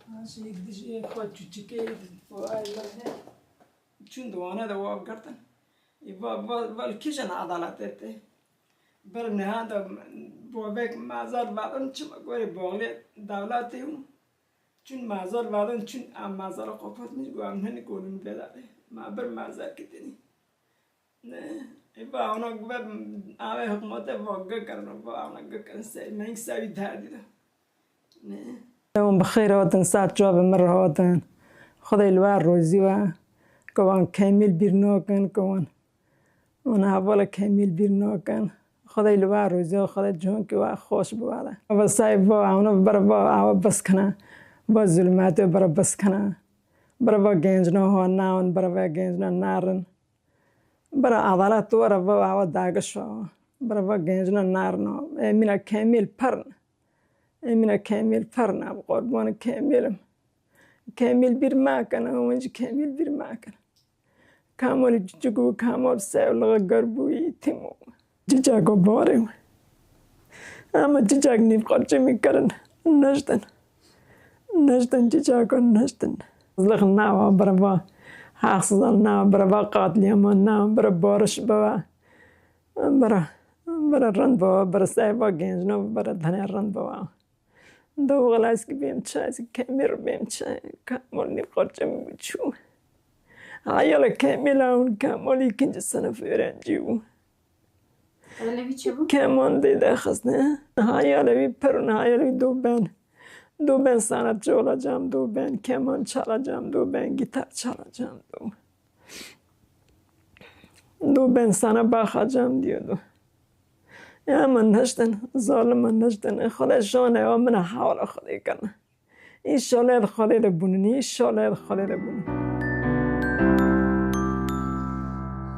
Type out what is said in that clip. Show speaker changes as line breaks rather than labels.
ماشي يقدر يخوض تشكي وهاي لا شون دوانا دوا قرطن يبا بالكيشن عضلاتته بالنهاية بوابك مازال بعدين شو بقولي بقولي دولاتهم شون مازال بعدين شون مازال قفت مش قام هني يقولون بلادي ما بر مازال كتني نه يبا أنا قبل أنا حكومة بوقع كرنا بوا أنا قكن سي ما يسوي دهدي ده نه يوم بخير وطن ساعة جواب مرة وطن خذي الوار روزيوا كوان كامل بيرنوكن كوان أنا هبلا كامل بيرنوكن خذي الوار روزيوا خذي جون كوا خوش بوالا بس سايبوا أنا برا بس كنا بظلمات برا بس كنا برا جنجنا هو ناون برا جنجنا نارن برا عضلات ورا برا داعشوا برا جنجنا نارنا من كامل برن من كامل برنا قربان كامل بيرماكن ومنج كامل بيرماكن كامل جوجو كامل سأل غربوي تيمو جاكو بارم أما جاك نبقى جمي كرن نجدن جاكو نجدن زلقنا بربا حاصلنا بربا قاتل يمنا برا بارش بوا برا رن بوا برا سايبا جنجنا برا دهنا رن بوا دو غلاس بيم تشاي كامير بيم تشاي كامل نبقى جمي بتشو هايلا كاملون كامل يكنج سنة فرنجيو كمان دیده خسته هايلا بيبرن هايلا دو بن سنة جولا جام دو بن كمان چالا جام دو بن گیتار چالا جام دو بن سنة باخا جام دیو يا من نشتن ظالم من نشتن خدا شانه و من حال خدا کنه این شاله خدا بونی شاله خدا بونی